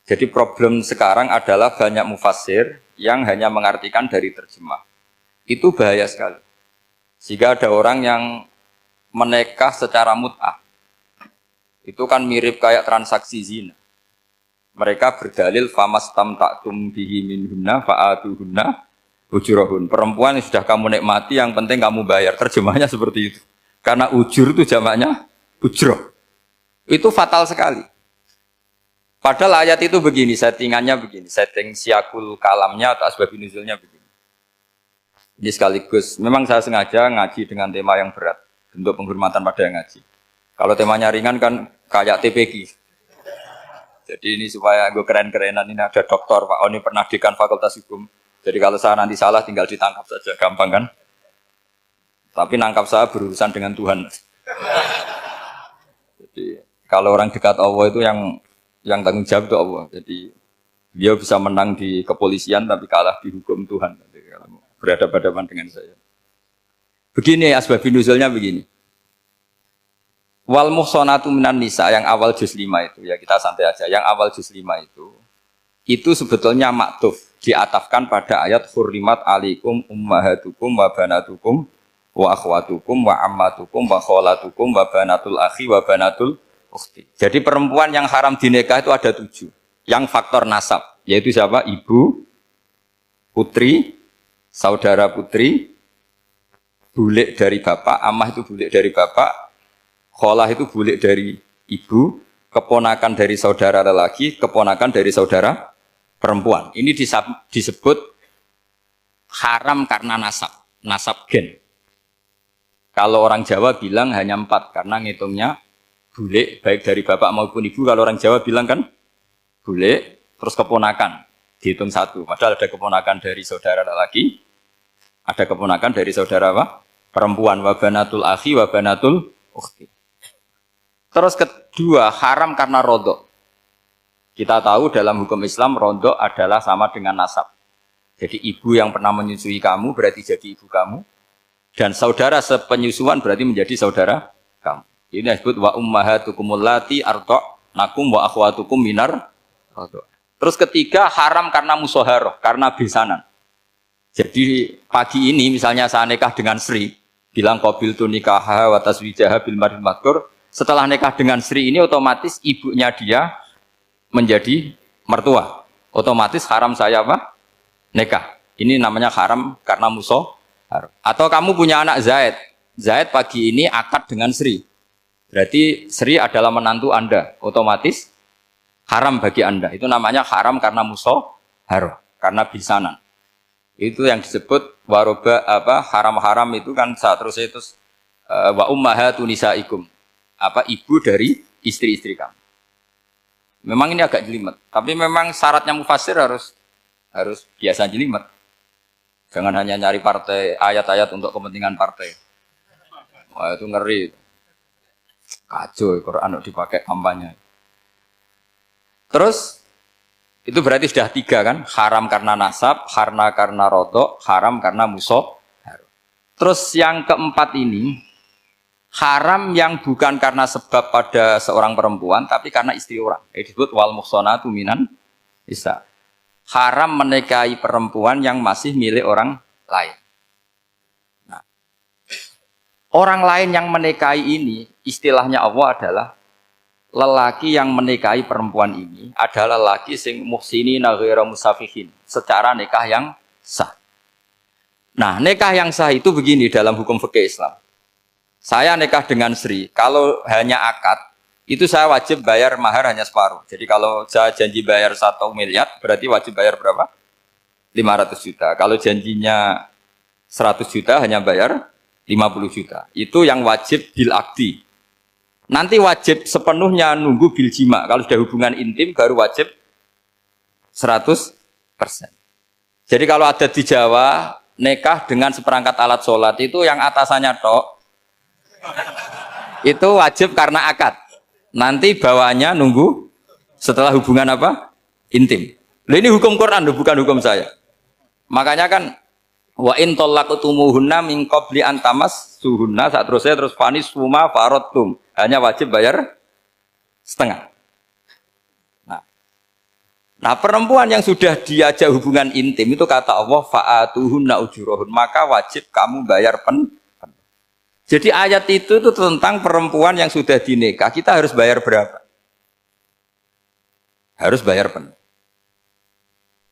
Jadi problem sekarang adalah banyak mufassir yang hanya mengartikan dari terjemah. Itu bahaya sekali. Jika ada orang yang menikah secara mut'ah, itu kan mirip kayak transaksi zina. Mereka berdalil famastamta'tum bihi minhunna fa'atuhunna ujurahun. Perempuan yang sudah kamu nikmati, yang penting kamu bayar. Terjemahnya seperti itu. Karena ujur itu jamaknya ujroh. Itu fatal sekali. Padahal ayat itu begini, settingannya begini, setting siakul kalamnya atau asbabun nuzulnya begini. Ini sekaligus, memang saya sengaja ngaji dengan tema yang berat, bentuk penghormatan pada yang ngaji. Kalau temanya ringan kan kayak TPQ. Jadi ini supaya gue keren-kerenan, ini ada doktor, Pak Oni pernah dekan Fakultas Hukum. Jadi kalau saya nanti salah tinggal ditangkap saja, gampang kan? Tapi nangkap saya berurusan dengan Tuhan. Jadi kalau orang dekat Allah itu yang tanggung jawab itu Allah. Jadi dia bisa menang di kepolisian tapi kalah di hukum Tuhan. Jadi, kalau berhadapan-hadapan dengan saya. Begini asbabun nuzulnya begini. Wal muhsanatu minan nisa yang awal juz 5 itu ya kita santai aja. Yang awal juz 5 itu sebetulnya maktuf diatafkan pada ayat hurrimat alaikum ummahatukum wa banatukum wa akhwatukum wa ammatukum wa kholatukum wa banatul akhi wa banatul ukhti. Jadi perempuan yang haram dinikah itu ada 7. Yang faktor nasab yaitu siapa? Ibu, putri, saudara putri, bulik dari bapak, amah itu bulik dari bapak, kholah itu bulik dari ibu, keponakan dari saudara lelaki, keponakan dari saudara perempuan. Ini disebut haram karena nasab gen. Kalau orang Jawa bilang hanya 4 karena ngitungnya bulik baik dari bapak maupun ibu. Kalau orang Jawa bilang kan bulik terus keponakan dihitung 1. Padahal ada keponakan dari saudara lelaki, ada keponakan dari saudara apa? Perempuan. Wa banatul akhi wa banatul ukhti. Terus kedua, haram karena rodok. Kita tahu dalam hukum Islam, rodok adalah sama dengan nasab. Jadi ibu yang pernah menyusui kamu berarti jadi ibu kamu. Dan saudara sepenyusuan berarti menjadi saudara kamu. Ini disebut wa ummahatukumul lati arda'nakum wa akhwatukum minar rodok. Terus ketiga, haram karena musoharoh, karena besanan. Jadi pagi ini misalnya saya nikah dengan Sri, bilang qabil tu nikaha wa taswijaha bil mar'il madkur. Setelah nikah dengan Sri ini otomatis ibunya dia menjadi mertua. Otomatis haram saya apa? Nikah. Ini namanya haram karena musoharoh. Atau kamu punya anak Zaid. Zaid pagi ini akad dengan Sri. Berarti Sri adalah menantu Anda. Otomatis haram bagi Anda. Itu namanya haram karena musoharoh. Karena bisanan. Itu yang disebut waroba apa haram-haram itu kan saat terus itu wa ummahatu nisaikum. Apa ibu dari istri-istri kamu. Memang ini agak jelimet, tapi memang syaratnya mufassir harus biasa jelimet. Jangan hanya nyari partai ayat-ayat untuk kepentingan partai. Wah itu ngeri. Kacau Quran dipakai kampanye. Terus itu berarti sudah 3 kan? Haram karena nasab, karena rodok, haram karena musoh. Terus yang keempat ini haram yang bukan karena sebab pada seorang perempuan, tapi karena istri orang. Itu disebut wal muhsanatu minan nisa. Haram menikahi perempuan yang masih milik orang lain. Nah, orang lain yang menikahi ini, istilahnya Allah adalah lelaki yang menikahi perempuan ini adalah lelaki sing muhsinina ghairu musafihin, secara nikah yang sah. Nah, nikah yang sah itu begini dalam hukum fikih Islam. Saya nikah dengan Sri, kalau hanya akad, itu saya wajib bayar mahar hanya separuh. Jadi kalau saya janji bayar 1 miliar, berarti wajib bayar berapa? 500 juta. Kalau janjinya 100 juta, hanya bayar 50 juta. Itu yang wajib bil akdi. Nanti wajib sepenuhnya nunggu bil jima. Kalau sudah hubungan intim, baru wajib 100%. Jadi kalau ada di Jawa, nikah dengan seperangkat alat sholat, itu yang atasannya tok, itu wajib karena akad. Nanti bawahnya nunggu setelah hubungan apa? Intim. Nah, ini hukum Quran, bukan hukum saya. Makanya kan wa in talaqtumuhunna min qabli an tamassuhunna, saat terus fanis suma faradtum. Hanya wajib bayar setengah. Nah, Nah perempuan yang sudah diajak hubungan intim itu kata Allah fa'atuhunna ujurahun, maka wajib kamu bayar Jadi ayat itu tentang perempuan yang sudah dinikah, kita harus bayar berapa? Harus bayar penuh.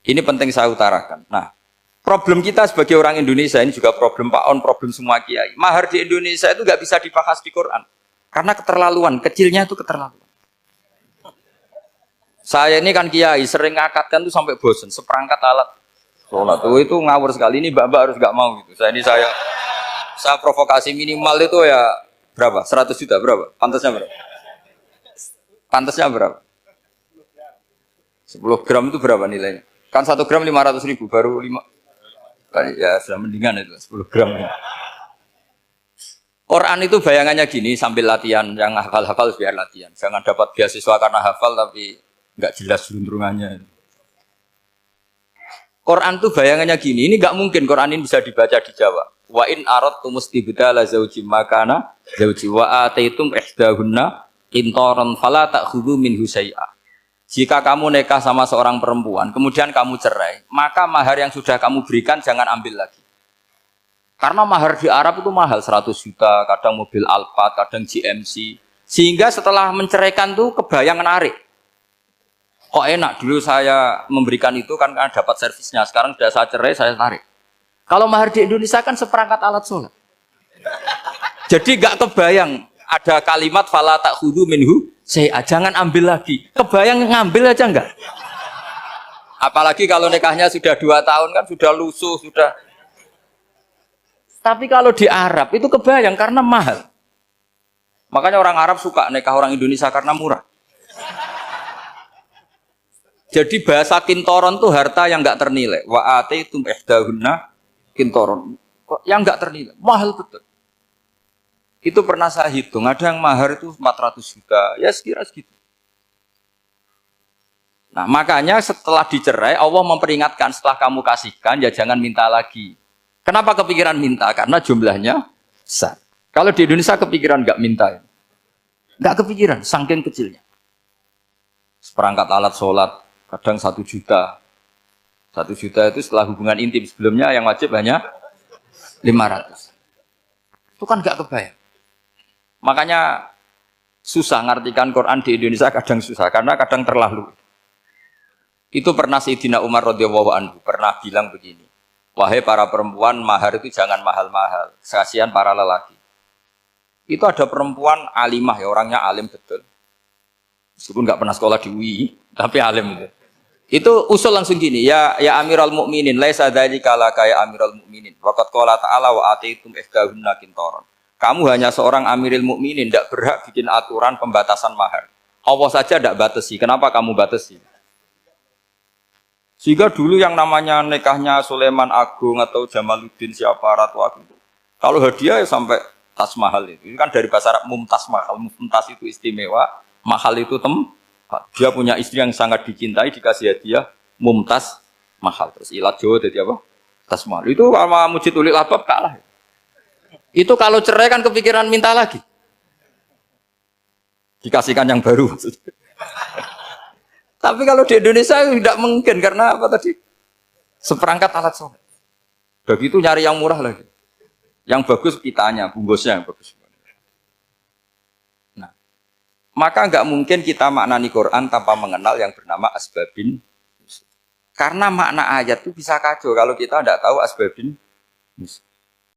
Ini penting saya utarakan. Nah, problem kita sebagai orang Indonesia, ini juga problem Pak On, problem semua kiai. Mahar di Indonesia itu nggak bisa dibahas di Quran. Karena keterlaluan, kecilnya itu keterlaluan. Saya ini kan kiai, sering ngakatkan tuh sampai bosen, seperangkat alat sholat. Itu ngawur sekali, ini mbak-mbak harus nggak mau gitu. Saya provokasi minimal itu ya berapa? 100 juta berapa? Pantasnya berapa? Pantasnya berapa? 10 gram itu berapa nilainya? Kan 1 gram 500.000, baru 5. Ya sudah mendingan itu 10 gram. Quran itu bayangannya gini, sambil latihan, yang hafal-hafal biar latihan. Jangan dapat beasiswa karena hafal tapi nggak jelas juntrungannya. Quran tuh bayangannya gini, ini nggak mungkin Quran ini bisa dibaca di Jawa. Wa in aradtum istibdala zaujim makana zauji wa ataitum ihdahunna qintaran fala ta'khudhu minhu syai'a. Jika kamu nikah sama seorang perempuan, kemudian kamu cerai, maka mahar yang sudah kamu berikan jangan ambil lagi. Karena mahar di Arab itu mahal, 100 juta, kadang mobil Alphard, kadang GMC. Sehingga setelah menceraikan tuh kebayang narik. Kok enak, dulu saya memberikan itu kan karena dapat servisnya, sekarang sudah saya cerai, saya tarik. Kalau mahar di Indonesia kan seperangkat alat sholat. Jadi gak kebayang ada kalimat fala ta'khudhu minhu syai'a, jangan ambil lagi. Kebayang ngambil aja enggak? Apalagi kalau nikahnya sudah 2 tahun kan sudah lusuh, sudah. Tapi kalau di Arab itu kebayang karena mahal. Makanya orang Arab suka nikah orang Indonesia karena murah. Jadi bahasa kintoron itu harta yang enggak ternilai. Wa ataitum ihdahunna kintoron. Yang enggak ternilai, mahal betul. Itu pernah saya hitung, ada yang mahar itu 400 juta, ya sekira segitu. Nah makanya setelah dicerai, Allah memperingatkan setelah kamu kasihkan, ya jangan minta lagi. Kenapa kepikiran minta? Karena jumlahnya besar. Kalau di Indonesia kepikiran nggak minta, nggak kepikiran, saking kecilnya. Seperangkat alat sholat, kadang 1 juta. 1 juta itu setelah hubungan intim, sebelumnya yang wajib hanya 500. Itu kan nggak kebayang. Makanya susah ngartikan Quran di Indonesia, kadang susah karena kadang terlalu. Itu pernah Sayyidina Umar radhiyallahu anhu pernah bilang begini, wahai para perempuan, mahar itu jangan mahal-mahal, kasihan para lelaki. Itu ada perempuan alimah ya, orangnya alim betul, meskipun nggak pernah sekolah di UI, tapi alim gitu. Itu usul langsung gini, ya Amirul Mukminin, laisa dzalika laka ya Amirul Mukminin, waqad qala ta'ala wa ataitum ihdahunna qintaran. Kamu hanya seorang Amirul Mukminin, tidak berhak bikin aturan pembatasan mahar. Allah saja tidak batasi, kenapa kamu batasi? Sehingga dulu yang namanya nikahnya Sulaiman Agung atau Jamaluddin siapa Ratu Agung, kalau hadiah ya sampai tas mahal itu kan dari bahasa Arab mumtaz mahal, mumtaz itu istimewa, mahal itu dia punya istri yang sangat dicintai, dikasih hadiah mumtaz mahal. Terus ilat Jawa jadi apa? Tas mahal. Itu sama Mujid Ulil Albab kalah. Itu kalau cerai kan kepikiran minta lagi. Dikasihkan yang baru maksudnya. Tapi kalau di Indonesia tidak mungkin karena apa tadi? Seperangkat alat sholat. Begitu nyari yang murah lagi. Yang bagus kitanya, bungkusnya yang bagus. Nah, maka nggak mungkin kita maknani Quran tanpa mengenal yang bernama asbabin. Karena makna ayat itu bisa kacau kalau kita tidak tahu asbabin.